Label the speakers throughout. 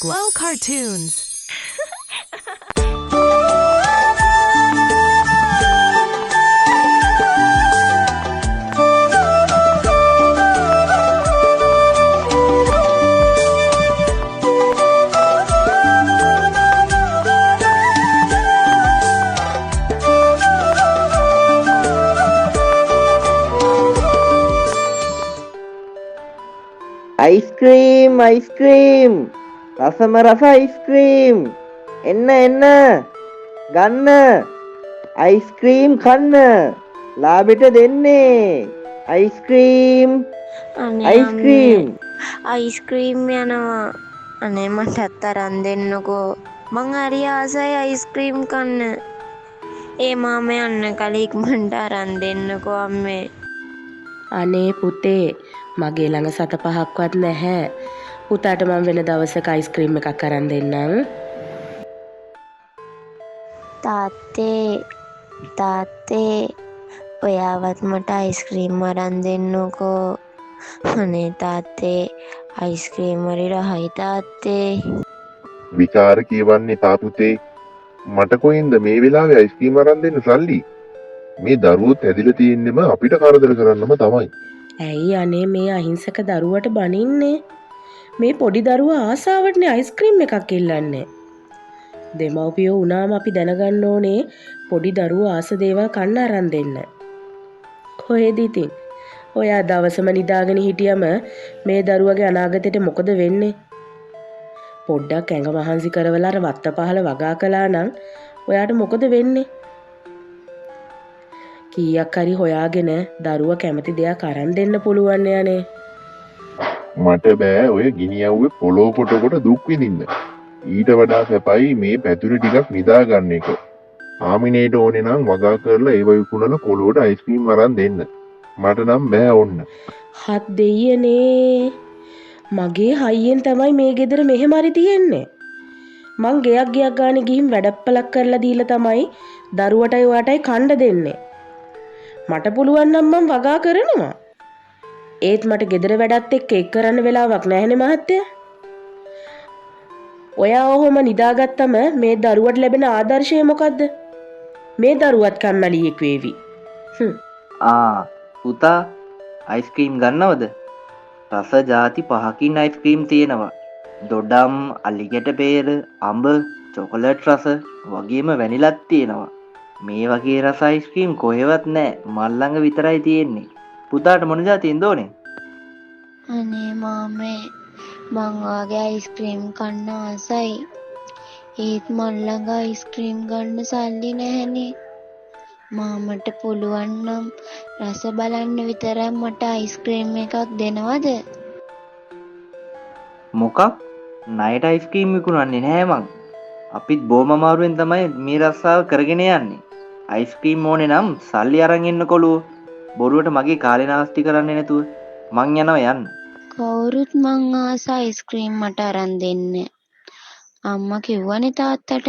Speaker 1: Glow Cartoons.
Speaker 2: Ice cream ரசம ரச ice cream என்ன என்ன ගන්න ஐஸ்கிரீம் කන්න ලාබෙට දෙන්නේ ஐஸ்கிரீம் ஐஸ்கிரீம்
Speaker 3: අයිස්ක්‍රීම් යනවා. අනේ මටත් අරන් දෙන්නකෝ. මං හරි ආසයි අයිස්ක්‍රීම් කන්න. ඒ මාම යන්න කලින් ඉක්මනට අරන් දෙන්නකෝ අම්මේ.
Speaker 4: අනේ පුතේ මගේ ළඟ 7-5ක්වත් නැහැ. පුතාට මම වෙන දවසක අයිස්ක්‍රීම් එකක් අරන් දෙන්නම්.
Speaker 3: තාත්තේ ඔයාවත් මට අයිස්ක්‍රීම් අරන් දෙන්නකෝ. අනේ තාත්තේ අයිස්ක්‍රීම් හරි රහයි තාත්තේ.
Speaker 5: විකාර කියවන්නේ තාපුතේ මට කොහෙන්ද මේ වෙලාවේ අයිස්ක්‍රීම් අරන් දෙන්න සල්ලි? මේ දරුවොත් ඇදිලා තියෙන්නෙම අපිට කරදර කරන්නම තමයි.
Speaker 4: ඇයි අනේ මේ අහිංසක දරුවට බනින්නේ? මේ පොඩි දරුවා ආසාවටනේ අයිස්ක්‍රීම් එකක් ඉල්ලන්නේ. දෙමව්පියෝ වුණාම අපි දැනගන්න ඕනේ පොඩි දරුවෝ ආස දේවල් කන්න අරන් දෙන්න. කොහෙද ඉතින්? ඔයා දවසම නිදාගෙන හිටියම මේ දරුවගේ අනාගතයට මොකද වෙන්නේ? පොඩ්ඩක් ඇඟ මහන්සි කරවලා අර වත්ත පහල වගා කළා නම් ඔයාට මොකද වෙන්නේ? කීයක් හරි හොයාගෙන දරුවා කැමති දෙයක් අරන් දෙන්න පුළුවන් යන්නේ.
Speaker 5: මට බෑ ඔය ගිනි යව්වේ පොළොව කොට දුක් විඳින්න. ඊට වඩා සැපයි මේ පැතුරු ටිකක් නිදා ගන්න එක. ආමිනේට ඕනේ නම් වගා කරලා ඒව විකුණලා පොළොවට අයිස්ක්‍රීම් අරන් දෙන්න. මට නම් බෑ ඕන්න.
Speaker 4: හත් දෙයියනේ. මගේ හයියෙන් තමයි මේ ගෙදර මෙහෙම හරි තියෙන්නේ. මං ගෙයක් ගානේ ගිහින් වැඩප්පලක් කරලා දීලා තමයි දරුවටයි ඔයාටයි කන්න දෙන්නේ. මට පුළුවන් නම් මං වගා කරනවා. ඒත් මට ගෙදර වැඩත් එක්ක එක් කරන්න වෙලාවක් නැහැනේ මහත්තයා. ඔයා ඔහොම නිදාගත්තම මේ දරුවට ලැබෙන ආදර්ශය මොකද්ද? මේ දරුවත් කම්මැලියෙක් වේවි.
Speaker 2: පුතා අයිස්ක්‍රීම් ගන්නවද? රස ಜಾති 5කින් අයිස්ක්‍රීම් තියෙනවා. දොඩම්, අලිගැට peer, අඹ, චොකලට් රස වගේම වැනිලත් තියෙනවා. මේ වගේ රස අයිස්ක්‍රීම් කොහෙවත් නැහැ. මල් ළඟ විතරයි තියෙන්නේ. පුතාට මොන જાතියෙන්ද ඕනේ?
Speaker 3: අනේ මාමේ මං වාගේ අයිස්ක්‍රීම් කන්න ආසයි. ඒත් මල් ළඟ අයිස්ක්‍රීම් ගන්න සල්ලි නැහැනේ. මාමට පුළුවන් නම් රස බලන්න විතරක් මට අයිස්ක්‍රීම් එකක් දෙනවද?
Speaker 2: මොකක්? නයිට් අයිස්ක්‍රීම් විකුණන්නේ නැහැ මං. අපිත් බොම අමාරුවෙන් තමයි මේ රස්සාව කරගෙන යන්නේ. අයිස්ක්‍රීම් ඕනේ නම් සල්ලි අරන් එන්න කොළුවෝ. බොරුවට මගේ කාලේ නාස්ති කරන්නේ නැතුව මං යනවා යන්න.
Speaker 3: කවුරුත් මං ආස අයිස්ක්‍රීම් මට අරන් දෙන්න. අම්මා කිව්වනේ තාත්තට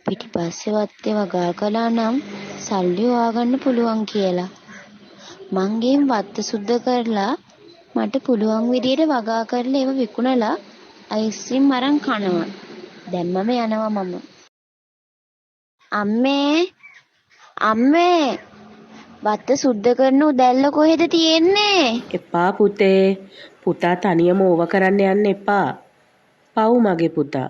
Speaker 3: පිටිපස්සේ වත්තේ වගා කළා නම් සල්ලි හොයාගන්න පුළුවන් කියලා. මං ගෙන් වත්ත සුද්ධ කරලා මට පුළුවන් විදියට වගා කරලා ඒව විකුණලා අයිස්ක්‍රීම් අරන් කනවා. දැම්මම යනවා මම. අම්මේ වත්ත සුද්ධ කරන උදැල්ල කොහෙද තියෙන්නේ?
Speaker 4: එපා පුතේ. පුතා තනියම ඕව කරන්න යන්න එපා. පව් මගේ පුතා.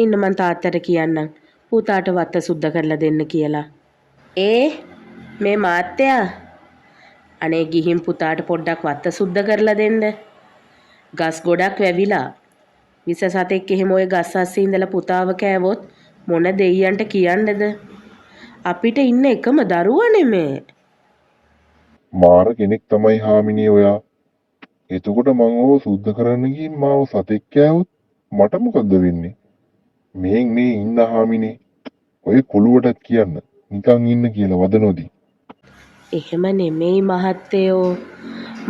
Speaker 4: ඉන්න මං තාත්තට කියන්නම්. පුතාට වත්ත සුද්ධ කරලා දෙන්න කියලා. මේ මාත්‍යා. අනේ ගිහින් පුතාට පොඩ්ඩක් වත්ත සුද්ධ කරලා දෙන්න. ගස් ගොඩක් වැවිලා. විස සතෙක් එහෙම ඔය ගස් අස්සේ ඉඳලා පුතාව කෑවොත් මොන දෙයියන්ට කියන්නද? අපිට ඉන්න එකම දරුවා නෙමේ.
Speaker 5: මාර කෙනෙක් තමයි හාමිනේ ඔයා. එතකොට මං ඕව සුද්ධ කරන්න ගිහින් මාව සතෙක් කෑවොත් මට මොකද්ද වෙන්නේ? මේ ඉන්න හාමිනේ ඔය කොළුවටත් කියන්න නිකන් ඉන්න කියලා වද නොදී.
Speaker 4: එහෙම නෙමෙයි මහත්තයෝ.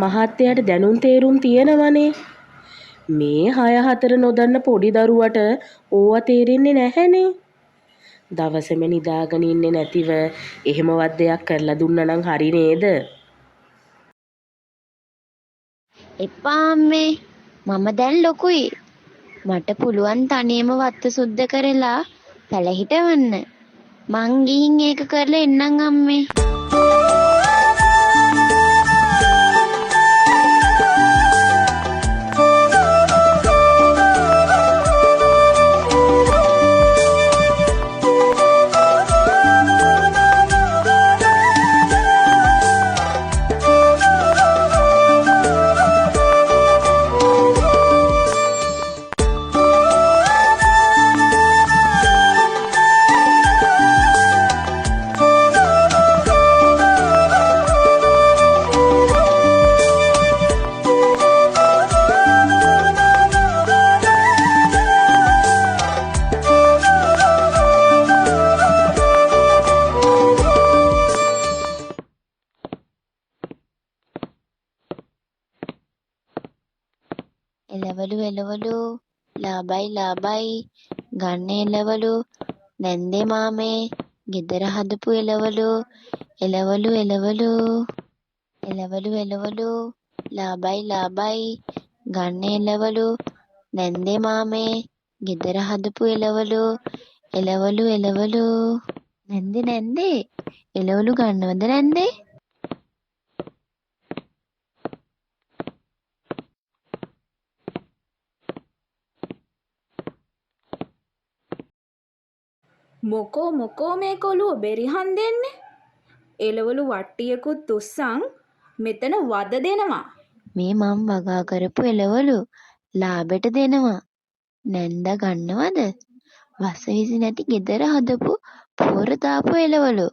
Speaker 4: මහත්තයාට දැනුම් තේරුම් තියෙනවනේ. මේ 6-4 නොදන්න පොඩි දරුවට ඕවා තේරෙන්නේ නැහැනේ. දවසෙම නිදාගෙන ඉන්නේ නැතිව එහෙමවත් දෙයක් කරලා දුන්නා නම් හරි නේද?
Speaker 3: එපා අම්මේ. මම දැන් ලොකුයි. මට පුළුවන් තනියම වත්ත සුද්ධ කරලා පැලහිටවන්න. මං ගිහින් ඒක කරලා එන්නම් අම්මේ. එළවලු එළවලු ලාබයි ලාබයි ගන්න එළවලු නැන්දේ මාමේ ගෙදර හදපු එළවලු එළවලු එළවලු එළවලු එළවලු ලාබයි ලාබයි ගන්න එළවලු නැන්දේ මාමේ ගෙදර හදපු එළවලු එළවලු එළවලු නැන්දේ නැන්දේ එළවලු ගන්නවද නැන්දේ?
Speaker 1: මොකෝ මේ කොළුව බෙරිහන් දෙන්නේ? එළවලු වට්ටියකුත් උස්සන් මෙතන වද දෙනවා.
Speaker 3: මේ මම වගා කරපු එළවලු ලාබෙට දෙනවා. නැන්දා ගන්නවද? වසවිසි නැති ගෙදර හදපු පෝර දාපු එළවලු.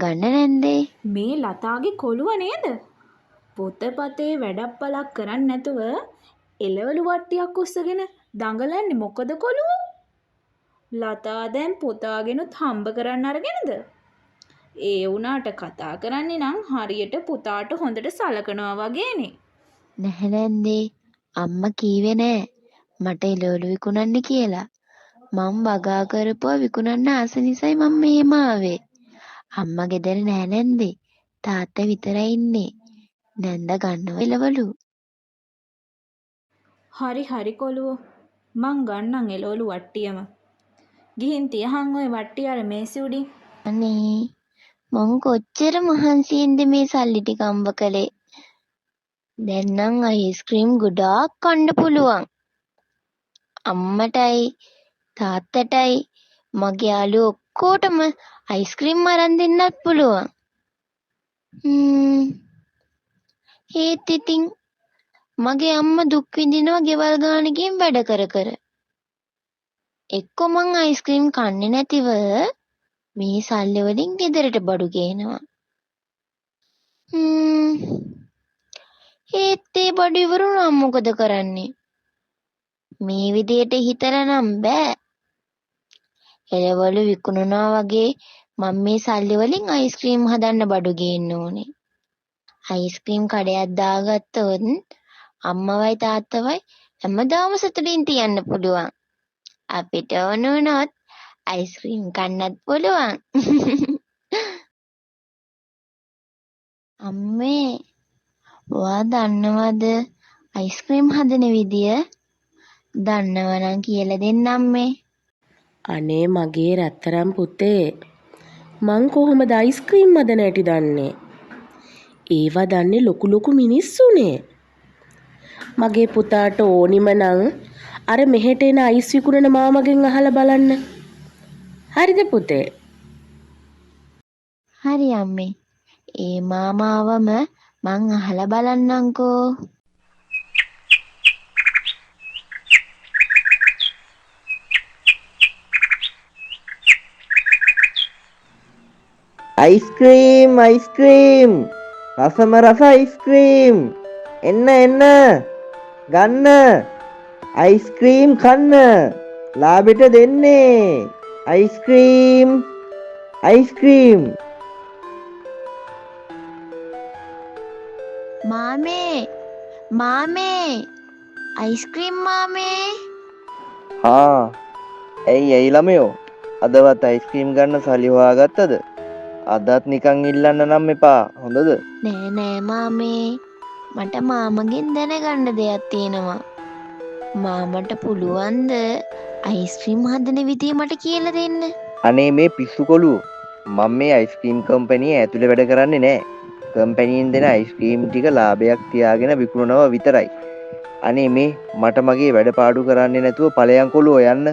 Speaker 3: ගන්න නැන්දේ.
Speaker 1: මේ ලතාගේ කොළුව නේද? පොතපතේ වැඩප්පලක් කරන්නේ නැතුව එළවලු වට්ටියක් උස්සගෙන දඟලන්නේ මොකද කොළුව? ලතා දැන් පුතාගෙනුත් හම්බ කරන්න අරගෙනද? ඒ වුණාට කතා කරන්නේ නම් හරියට පුතාට හොඳට සලකනවා වගේනේ.
Speaker 3: නැහැ නැන්දේ. අම්මා කීවේ නෑ මට එළවලු විකුණන්න කියලා. මම වගා කරපුවා විකුණන්න ආස නිසායි මම මෙහෙම ආවේ. අම්මා ගෙදර නෑ නැන්දේ. තාත්තා විතරයි ඉන්නේ. නැන්දා ගන්නව එළවලු.
Speaker 1: හරි කොළුව. මං ගන්නම් එළවලු වට්ටියම. ගිහින් තියහන් ඔය වට්ටිය අර මේසෙ උඩින්.
Speaker 3: අනේ මං කොච්චර මහන්සියෙන්ද මේ සල්ලි ටික අම්බ කළේ. දැන් නම් අයිස්ක්‍රීම් ගොඩාක් කන්න පුළුවන්. අම්මටයි තාත්තටයි මගේ යාළුවෝ ඔක්කොටම අයිස්ක්‍රීම් අරන් දෙන්නත් පුළුවන්. ඒත් ඉතින් මගේ අම්මා දුක් විඳිනවා ගෙවල් ගානකින් වැඩ කර. එක්ක මං අයිස්ක්‍රීම් කන්නේ නැතිව මේ සල්ලි වලින් ගෙදරට බඩු ගේනවා. ඒත් ඒ බඩු ඉවරුනොත් මොකද කරන්නේ? මේ විදියට හිතලා නම් බෑ. එළවලු විකුණනවා වගේ මම මේ සල්ලි වලින් අයිස්ක්‍රීම් හදන්න බඩු ගේන්න ඕනේ. අයිස්ක්‍රීම් කඩයක් දාගත්තොත් අම්මවයි තාත්තවයි හැමදාම සතුටින් තියන්න පුළුවන්. අපිට ඕන වුණොත් අයිස්ක්‍රීම් කන්නත් පුළුවන්. අම්මේ ඔයා දන්නවද අයිස්ක්‍රීම් හදන විදිය? දන්නවනම් කියලා දෙන්න අම්මේ.
Speaker 4: අනේ මගේ රත්තරන් පුතේ මං කොහොමද අයිස්ක්‍රීම් හදන හැටි දන්නේ? ඒවා දන්නේ ලොකු මිනිස්සුනේ. මගේ පුතාට ඕනිම නම් අර මෙහෙට එන අයිස් විකුණන මාමගෙන් අහලා බලන්න. හරිද පුතේ?
Speaker 3: හරි අම්මේ. ඒ මාමාවම මං අහලා බලන්නම්කෝ.
Speaker 2: අයිස්ක්‍රීම් රසම රස අයිස්ක්‍රීම් එන්න ගන්න අයිස්ක්‍රීම් කන්න ලාබෙට දෙන්නේ අයිස්ක්‍රීම්
Speaker 3: මාමේ අයිස්ක්‍රීම් මාමේ.
Speaker 2: ඇයි ළමයෝ අදවත් අයිස්ක්‍රීම් ගන්න සල්ලි හොයාගත්තද? අදත් නිකන් ඉල්ලන්න නම් එපා හොඳද?
Speaker 3: නෑ මාමේ මට මාමගෙන් දැනගන්න දෙයක් තියෙනවා. මාමට පුළුවන්ද අයිස්ක්‍රීම් හදන විදිය මට කියලා දෙන්න?
Speaker 2: අනේ මේ පිස්සු කොළුවෝ. මම මේ අයිස්ක්‍රීම් කම්පැනි ඇතුලේ වැඩ කරන්නේ නෑ. කම්පැනියෙන් දෙන අයිස්ක්‍රීම් ටික ලාභයක් තියාගෙන විකුණනවා විතරයි. අනේ මේ මට මගේ වැඩ පාඩු කරන්නේ නැතුව ඵලයන් කොළුවෝ යන්න.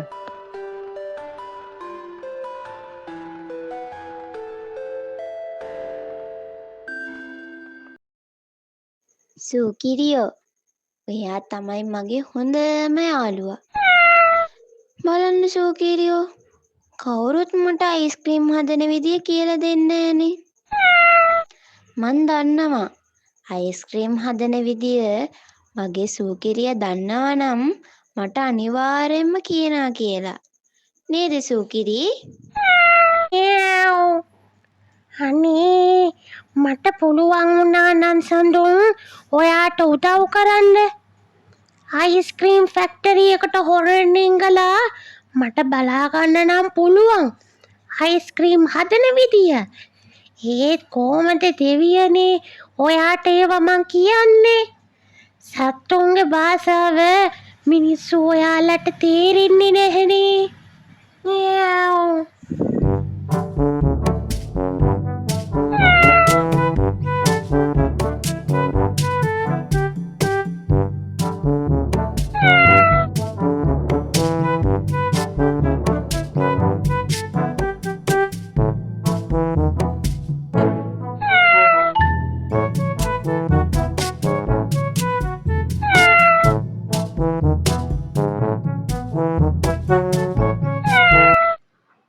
Speaker 3: සුකිරියෝ, ඔයා තමයි මගේ හොඳම යාළුවා. බලන්න සුකිරියෝ, කවුරුත් මට අයිස්ක්‍රීම් හදන විදිය කියලා දෙන්නේ නෑනේ. මන් දන්නවා අයිස්ක්‍රීම් හදන විදිය මගේ සුකිරිය දන්නවා නම් මට අනිවාර්යෙන්ම කියනවා කියලා. නේද සුකිරි?
Speaker 6: අනේ මට පුළුවන් වුණා නම් සඳුන් ඔයාට උදව් කරන්න. අයිස්ක්‍රීම් ෆැක්ටරි එකට හොරෙන් ඉංගලා මට බලා ගන්න නම් පුළුවන් අයිස්ක්‍රීම් හදන විදිය. ඒත් කොහමද දෙවියනේ ඔයාට ඒව මං කියන්නේ? සත්තුන්ගේ භාෂාව මිනිස්සු ඔයාලට තේරෙන්නේ නැහනේ.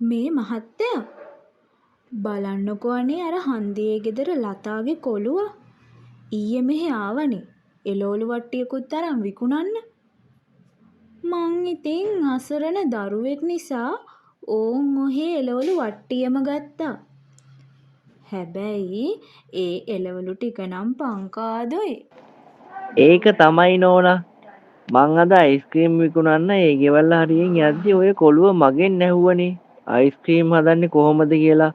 Speaker 1: මේ මහත්තයා බලන්නකෝ අනේ අර හන්දියේ ගෙදර ලතාගේ කොළුව ඊයේ මෙහෙ ආවනේ එළවලු වට්ටියකුත් අරන් විකුණන්න. මං ඉතින් අසරණ දරුවෙක් නිසා ඕන් ඔහේ එළවලු වට්ටියම ගත්තා. හැබැයි ඒ එළවලු ටික නම් පංකාදොයි.
Speaker 2: ඒක තමයි නෝනා. මං අද අයිස්ක්‍රීම් විකුණන්න ඒ ගෙවල් හරියෙන් යද්දි ඔය කොළුව මගෙන් ඇහුවනේ අයිස්ක්‍රීම් හදන්නේ කොහොමද කියලා.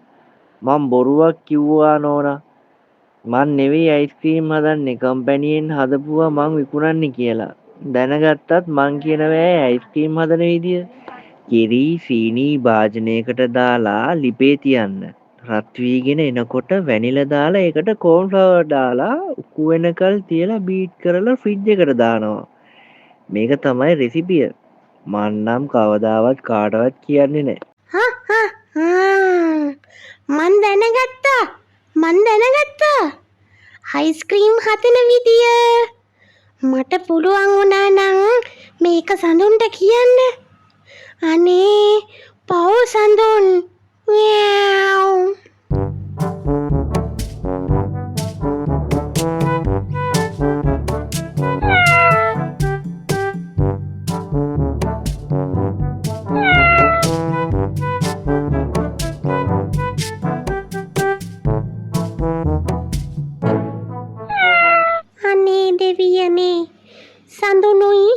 Speaker 2: මං බොරුවක් කිව්වා නෝනා. මං නෙවෙයි අයිස්ක්‍රීම් හදන්නේ කම්පැනියෙන් හදපුවා මං විකුණන්නේ කියලා. දැනගත්තත් මං කියනවා අයිස්ක්‍රීම් හදන විදිය. කිරි සීනි භාජනයකට දාලා ලිපේ තියන්න. රත් වීගෙන එනකොට වැනිලා දාලා ඒකට කෝන් ෆ්ලවර් දාලා උකු වෙනකල් තියලා බීට් කරලා ෆ්‍රිජ් එකට දානවා. මේක තමයි රෙසිපිය. මං නම් කවදාවත් කාටවත් කියන්නේ නැහැ.
Speaker 6: මන් දැනගත්තා අයිස්ක්‍රීම් හදන විදිය. මට පුළුවන් වුණා නම් මේක සඳුන්ට කියන්න. අනේ පව් සඳුන්. අනේ දෙවියනේ, සඳුනුයි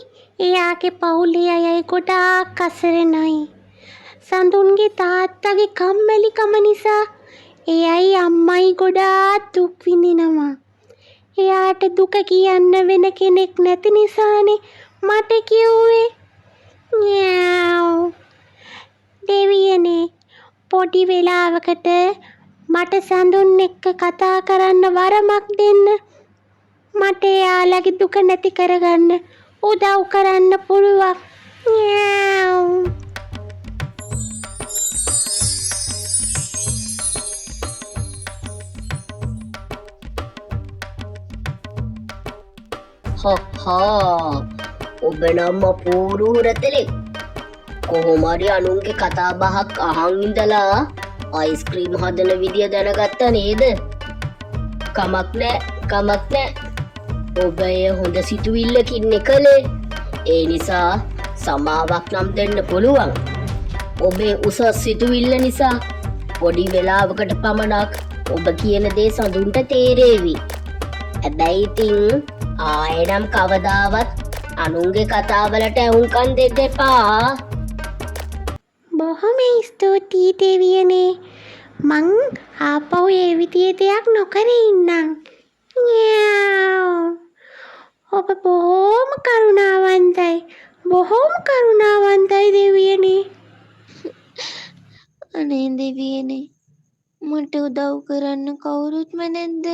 Speaker 6: එයාගේ පවුලේ අයයි ගොඩාක් අසරණයි. සඳුන්ගේ තාත්තගේ කම්මැලිකම නිසා එයයි අම්මයි ගොඩාක් දුක් විඳිනවා. එයාට දුක කියන්න වෙන කෙනෙක් නැති නිසානේ මට කිව්වේ. දෙවියනේ, පොඩි වෙලාවකට මට සඳුන් එක්ක කතා කරන්න වරමක් දෙන්න. මට එයාලගේ දුක නැති කරගන්න උදව් කරන්න පුළුවන්.
Speaker 7: හා ඔබ නම් අපූරු රතලෙක්. කොහොමරි අනුන්ගේ කතා බහක් අහන් ඉඳලා අයිස්ක්‍රීම් හදන විදිය දැනගත්ත නේද? කමක් නෑ. ඔබ එය හොඳ සිතුවිල්ලකින් කළේ. ඒ නිසා සමාවක් නම් දෙන්න පුළුවන්. ඔබේ උසස් සිතුවිල්ල නිසා පොඩි වෙලාවකට පමණක් ඔබ කියන දේ සඳුන්ට තේරේවි. හැබැයි ඉතින් ආයෙනම් කවදාවත් අනුන්ගේ කතාවලට ඇහුම්කන් දෙන්න එපා.
Speaker 6: බොහොම ස්තුතියි දෙවියනේ. මං ආපහු ඒ විදිහේ දෙයක් නොකර ඉන්නම්. ඔබ බොහොම කරුණාවන්තයි. බොහොම කරුණාවන්තයි දෙවියනේ.
Speaker 3: අනේ දෙවියනේ මට උදව් කරන්න කවුරුත්ම නැද්ද?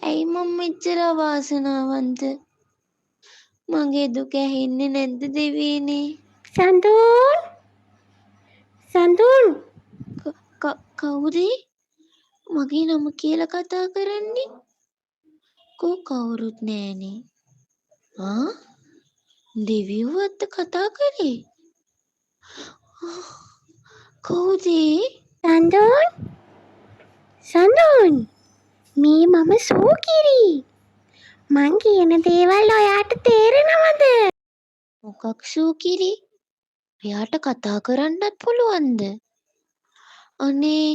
Speaker 3: ඇයි මම මෙච්චර අවාසනාවන්ත? මගේ දුක ඇහෙන්නේ නැද්ද දෙවියනේ?
Speaker 6: සඳුන් සඳුන්
Speaker 3: කවුද මගේ නම කියලා කතා කරන්නේ? කවුරුත් නෑනේ. දෙවියෝවත් කතා කරේ? කවුද?
Speaker 6: සඳුන් සඳුන් මේ මම සූකිරි. මං කියන දේවල් ඔයාට තේරෙනවද?
Speaker 3: මොකක් සූකිරි? එයාට කතා කරන්නත් පුළුවන්ද? අනේ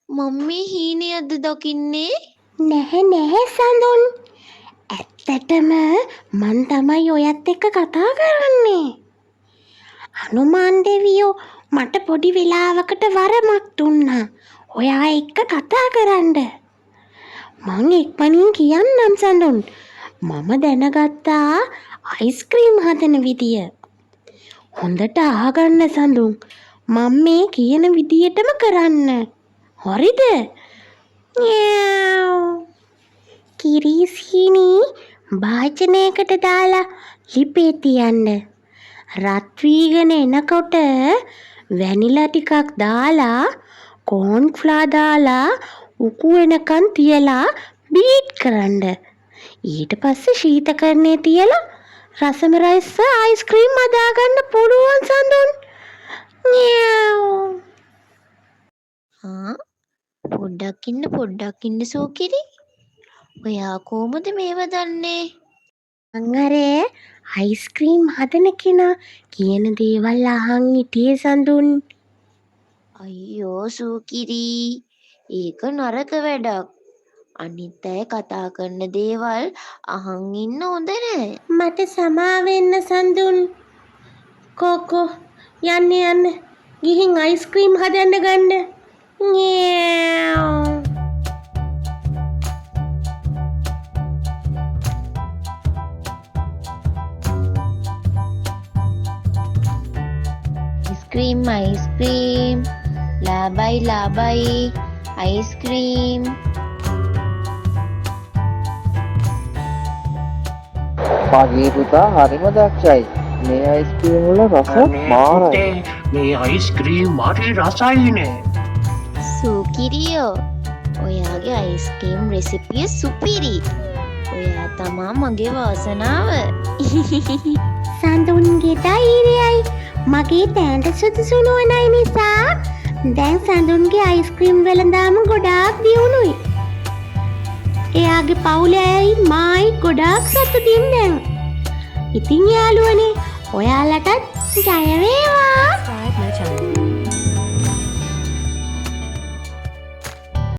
Speaker 3: මම මේ හීනයක්ද දකින්නේ?
Speaker 6: නැහැ සඳුන්. ඇත්තටම මං තමයි ඔයත් එක්ක කතා කරන්නේ. හනුමාන් දෙවියෝ මට පොඩි වෙලාවකට වරමක් දුන්නා ඔයා එක්ක කතා කරන්න. මං ඉක්මනින් කියන්නම් සඳුන්. මම දැනගත්තා අයිස්ක්‍රීම් හදන විදිය. හොඳට අහගන්න සඳුන්. මම මේ කියන විදියටම කරන්න. හරිද? කිරිසීනි භාජනයකට දාලා ලිපේ තියන්න. රත් වීගෙන එනකොට වැනිලා ටිකක් දාලා කෝන්ෆ්ලා දාලා උකු වෙනකන් තියලා බීට් කරන්න. ඊට පස්සේ ශීතකරණයේ තියලා රසම රස අයිස්ක්‍රීම් හදාගන්න පුළුවන් සඳුන්.
Speaker 3: පොඩ්ඩක් ඉන්න සෝකිරි. ඔයා කොහොමද මේව දන්නේ?
Speaker 6: මං අර අයිස්ක්‍රීම් හදන කෙනා කියන දේවල් අහන් හිටියේ සඳුන්.
Speaker 3: අයියෝ සෝකිරි. ඒක නරක වැඩක්. අනිත් අය කතා කරන දේවල් අහන් ඉන්න හොඳ නෑ.
Speaker 6: මට සමා වෙන්න සඳුන්. කෝකෝ යන්න ගිහින් අයිස්ක්‍රීම් හදන්න ගන්න.
Speaker 3: අයිස්ක්‍රීම් ලාබයි අයිස්ක්‍රීම්.
Speaker 2: මගේ පුතා හරිම දක්ෂයි. මේ අයිස්ක්‍රීම් වල රස මාරයි.
Speaker 8: මේ අයිස්ක්‍රීම් හරි රසයිනේ.
Speaker 3: සූකිරියෝ ඔයාගේ අයිස්ක්‍රීම් රෙසිපිය සුපිරි. ඔයා තමා මගේ වාසනාව.
Speaker 6: සඳුන්ගේ ධෛර්යයයි මගේ තෑන්ට සුදුසු නොවනයි නිසා දැන් සඳුන්ගේ අයිස්ක්‍රීම් වෙළඳාම ගොඩාක් දියුණුයි. එයාගේ පවුලයි මායි ගොඩාක් සතුටින් දැන්. ඉතින් යාළුවනේ ඔයාලටත් ජය වේවා.